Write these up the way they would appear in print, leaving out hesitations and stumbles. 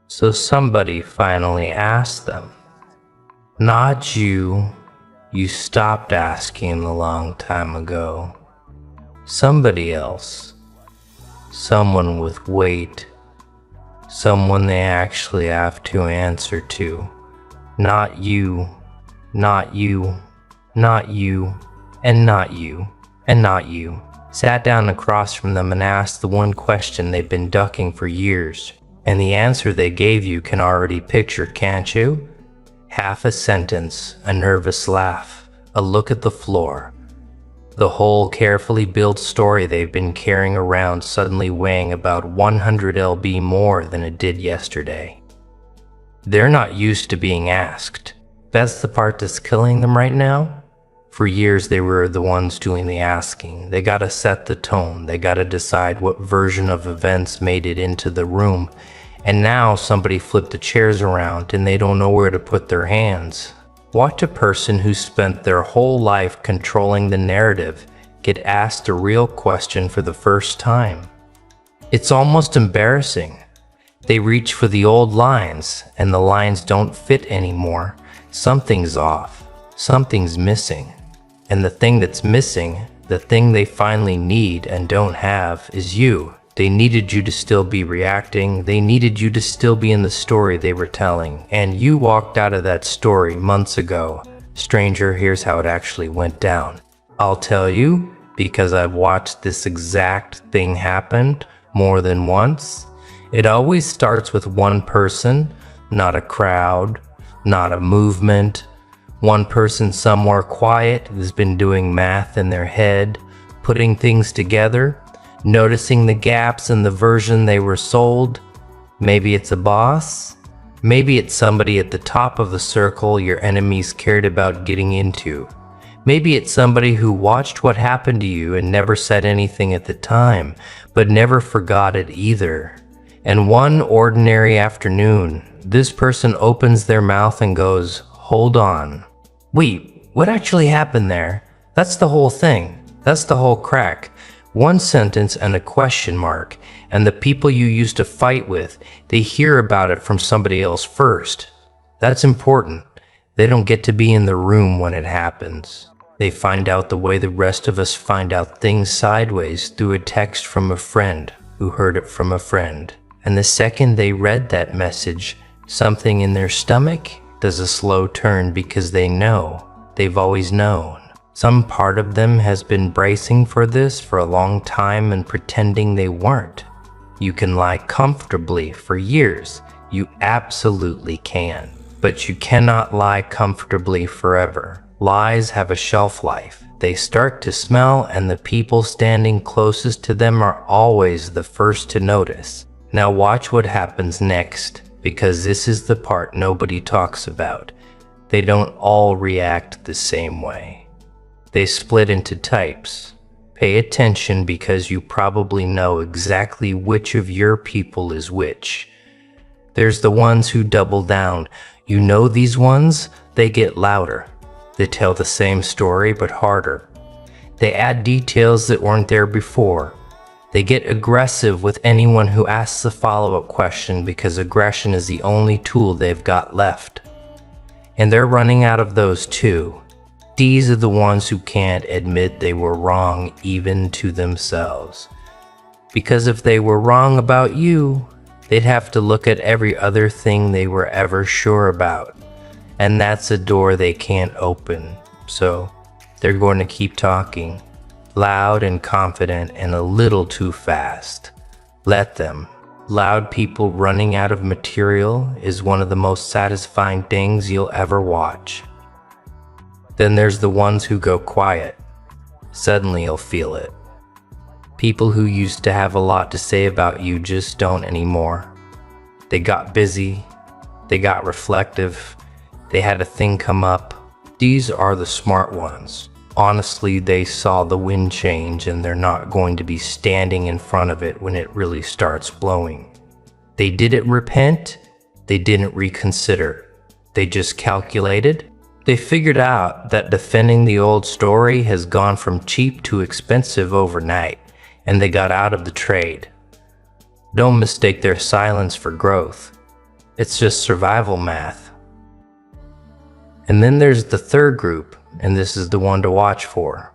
So somebody finally asked them. Not you. You stopped asking a long time ago. Somebody else. Someone with weight. Someone they actually have to answer to. Not you. Not you. Not you. And not you. And not you. Sat down across from them and asked the one question they've been ducking for years. And the answer they gave you can already picture, can't you? Half a sentence, a nervous laugh, a look at the floor. The whole carefully built story they've been carrying around suddenly weighing about 100 lb more than it did yesterday. They're not used to being asked. That's the part that's killing them right now. For years they were the ones doing the asking. They gotta set the tone. They gotta decide what version of events made it into the room. And now somebody flipped the chairs around and they don't know where to put their hands. Watch a person who spent their whole life controlling the narrative get asked a real question for the first time. It's almost embarrassing. They reach for the old lines and the lines don't fit anymore. Something's off. Something's missing. And the thing that's missing, the thing they finally need and don't have, is you. They needed you to still be reacting. They needed you to still be in the story they were telling. And you walked out of that story months ago. Stranger, here's how it actually went down. I'll tell you, because I've watched this exact thing happen more than once. It always starts with one person, not a crowd, not a movement. One person somewhere quiet who's been doing math in their head, putting things together, noticing the gaps in the version they were sold. Maybe it's a boss. Maybe it's somebody at the top of the circle your enemies cared about getting into. Maybe it's somebody who watched what happened to you and never said anything at the time, but never forgot it either. And one ordinary afternoon, this person opens their mouth and goes, "Hold on. Wait, what actually happened there? That's the whole thing. That's the whole crack." One sentence and a question mark, and the people you used to fight with, they hear about it from somebody else first. That's important. They don't get to be in the room when it happens. They find out the way the rest of us find out things sideways through a text from a friend who heard it from a friend. And the second they read that message, something in their stomach does a slow turn because they know. They've always known. Some part of them has been bracing for this for a long time and pretending they weren't. You can lie comfortably for years. You absolutely can. But you cannot lie comfortably forever. Lies have a shelf life. They start to smell, and the people standing closest to them are always the first to notice. Now watch what happens next, because this is the part nobody talks about. They don't all react the same way. They split into types. Pay attention because you probably know exactly which of your people is which. There's the ones who double down. You know these ones? They get louder. They tell the same story but harder. They add details that weren't there before. They get aggressive with anyone who asks a follow-up question because aggression is the only tool they've got left. And they're running out of those too. These are the ones who can't admit they were wrong even to themselves. Because if they were wrong about you, they'd have to look at every other thing they were ever sure about. And that's a door they can't open. So they're going to keep talking, loud and confident and a little too fast. Let them. Loud people running out of material is one of the most satisfying things you'll ever watch. Then there's the ones who go quiet. Suddenly you'll feel it. People who used to have a lot to say about you just don't anymore. They got busy. They got reflective. They had a thing come up. These are the smart ones. Honestly, they saw the wind change and they're not going to be standing in front of it when it really starts blowing. They didn't repent. They didn't reconsider. They just calculated. They figured out that defending the old story has gone from cheap to expensive overnight, and they got out of the trade. Don't mistake their silence for growth. It's just survival math. And then there's the third group, and this is the one to watch for.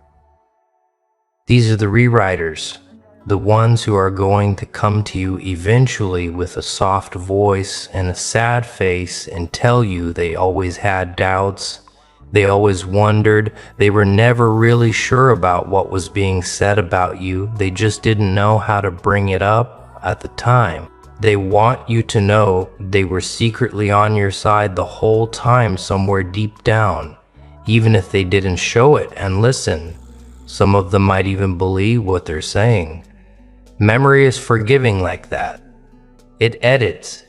These are the rewriters, the ones who are going to come to you eventually with a soft voice and a sad face and tell you they always had doubts, they always wondered, they were never really sure about what was being said about you, they just didn't know how to bring it up at the time. They want you to know they were secretly on your side the whole time somewhere deep down, even if they didn't show it. And listen, some of them might even believe what they're saying. Memory is forgiving like that. It edits,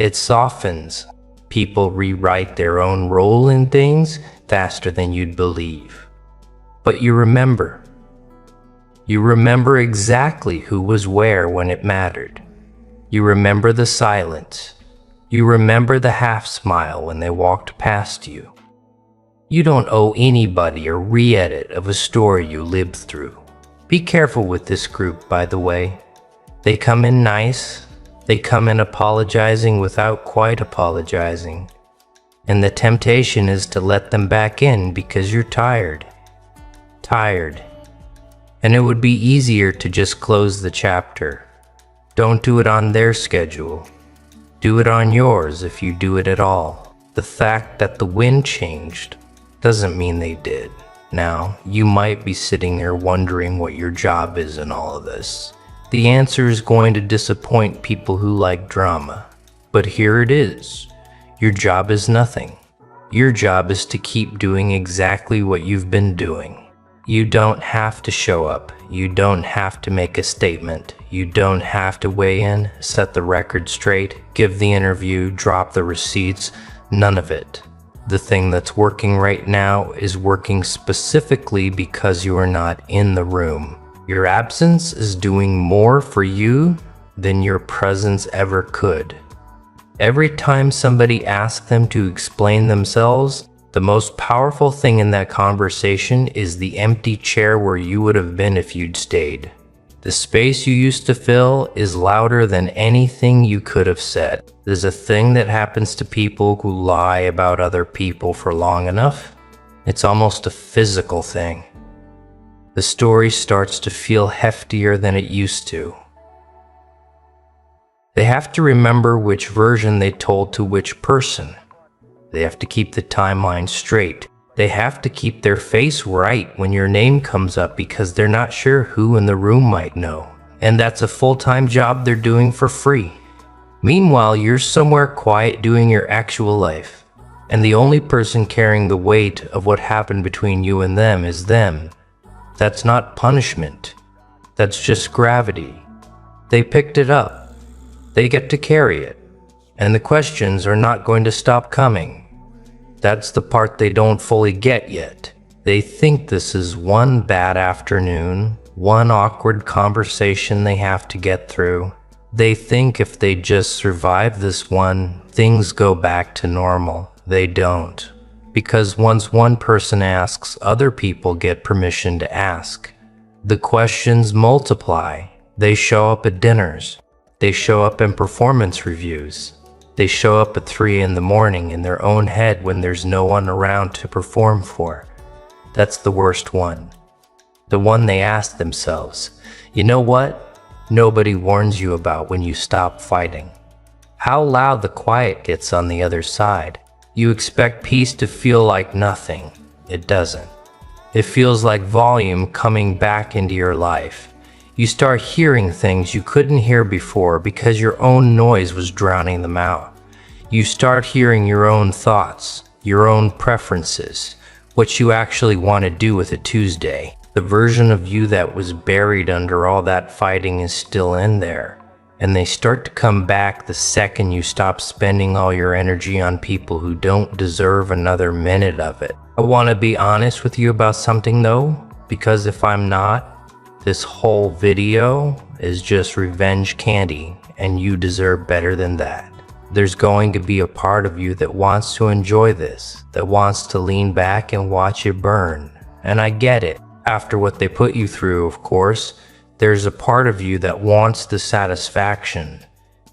it softens. People rewrite their own role in things faster than you'd believe. But you remember. You remember exactly who was where when it mattered. You remember the silence. You remember the half smile when they walked past you. You don't owe anybody a re-edit of a story you lived through. Be careful with this group, by the way. They come in nice. They come in apologizing without quite apologizing. And the temptation is to let them back in because you're tired. Tired. And it would be easier to just close the chapter. Don't do it on their schedule. Do it on yours if you do it at all. The fact that the wind changed doesn't mean they did. Now, you might be sitting there wondering what your job is in all of this. The answer is going to disappoint people who like drama. But here it is. Your job is nothing. Your job is to keep doing exactly what you've been doing. You don't have to show up. You don't have to make a statement. You don't have to weigh in, set the record straight, give the interview, drop the receipts. None of it. The thing that's working right now is working specifically because you are not in the room. Your absence is doing more for you than your presence ever could. Every time somebody asks them to explain themselves, the most powerful thing in that conversation is the empty chair where you would have been if you'd stayed. The space you used to fill is louder than anything you could have said. There's a thing that happens to people who lie about other people for long enough. It's almost a physical thing. The story starts to feel heftier than it used to. They have to remember which version they told to which person. They have to keep the timeline straight. They have to keep their face right when your name comes up because they're not sure who in the room might know. And that's a full-time job they're doing for free. Meanwhile, you're somewhere quiet doing your actual life. And the only person carrying the weight of what happened between you and them is them. That's not punishment. That's just gravity. They picked it up. They get to carry it. And the questions are not going to stop coming. That's the part they don't fully get yet. They think this is one bad afternoon, one awkward conversation they have to get through. They think if they just survive this one, things go back to normal. They don't. Because once one person asks, other people get permission to ask. The questions multiply. They show up at dinners. They show up in performance reviews. They show up at 3 in the morning in their own head when there's no one around to perform for. That's the worst one. The one they ask themselves, you know what? Nobody warns you about when you stop fighting. How loud the quiet gets on the other side. You expect peace to feel like nothing. It doesn't. It feels like volume coming back into your life. You start hearing things you couldn't hear before because your own noise was drowning them out. You start hearing your own thoughts, your own preferences, what you actually want to do with a Tuesday. The version of you that was buried under all that fighting is still in there, and they start to come back the second you stop spending all your energy on people who don't deserve another minute of it. I want to be honest with you about something though, because if I'm not, this whole video is just revenge candy, and you deserve better than that. There's going to be a part of you that wants to enjoy this, that wants to lean back and watch it burn. And I get it. After what they put you through, of course, There's a part of you that wants the satisfaction.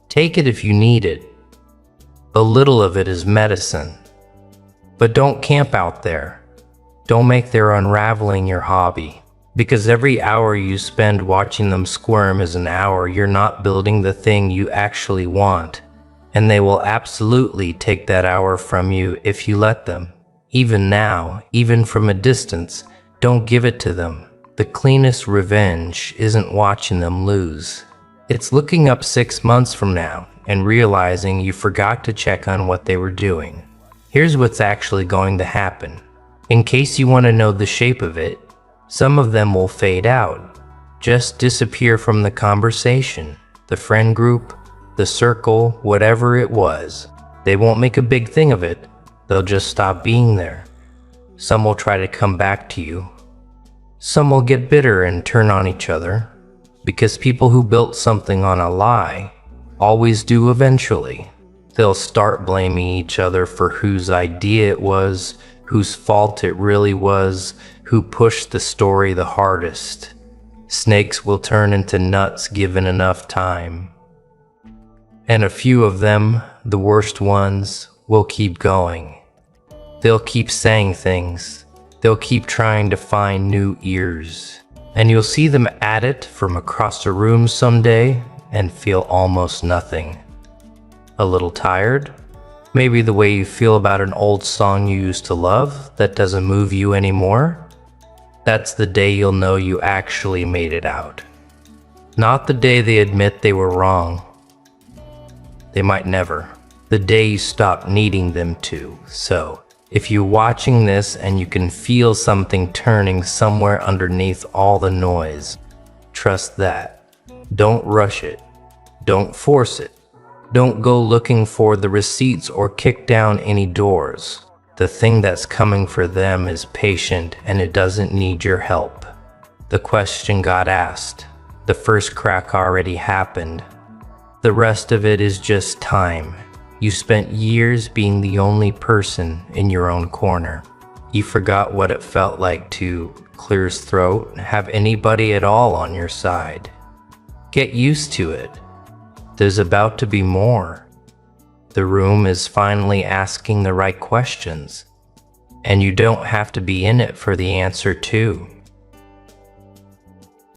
Take it if you need it. A little of it is medicine. But don't camp out there. Don't make their unraveling your hobby. Because every hour you spend watching them squirm is an hour you're not building the thing you actually want. And they will absolutely take that hour from you if you let them. Even now, even from a distance, don't give it to them. The cleanest revenge isn't watching them lose. It's looking up 6 months from now and realizing you forgot to check on what they were doing. Here's what's actually going to happen. In case you want to know the shape of it, some of them will fade out, just disappear from the conversation, the friend group, the circle, whatever it was. They won't make a big thing of it. They'll just stop being there. Some will try to come back to you. Some will get bitter and turn on each other, because people who built something on a lie always do eventually. They'll start blaming each other for whose idea it was, whose fault it really was, who pushed the story the hardest. Snakes will turn into nuts given enough time. And a few of them, the worst ones, will keep going. They'll keep saying things. They'll keep trying to find new ears. And you'll see them at it from across the room someday and feel almost nothing. A little tired? Maybe the way you feel about an old song you used to love that doesn't move you anymore? That's the day you'll know you actually made it out. Not the day they admit they were wrong. They might never. The day you stop needing them to. So, if you're watching this and you can feel something turning somewhere underneath all the noise, trust that. Don't rush it. Don't force it. Don't go looking for the receipts or kick down any doors. The thing that's coming for them is patient and it doesn't need your help. The question got asked. The first crack already happened. The rest of it is just time. You spent years being the only person in your own corner. You forgot what it felt like to clear his throat, have anybody at all on your side. Get used to it. There's about to be more. The room is finally asking the right questions, and you don't have to be in it for the answer too.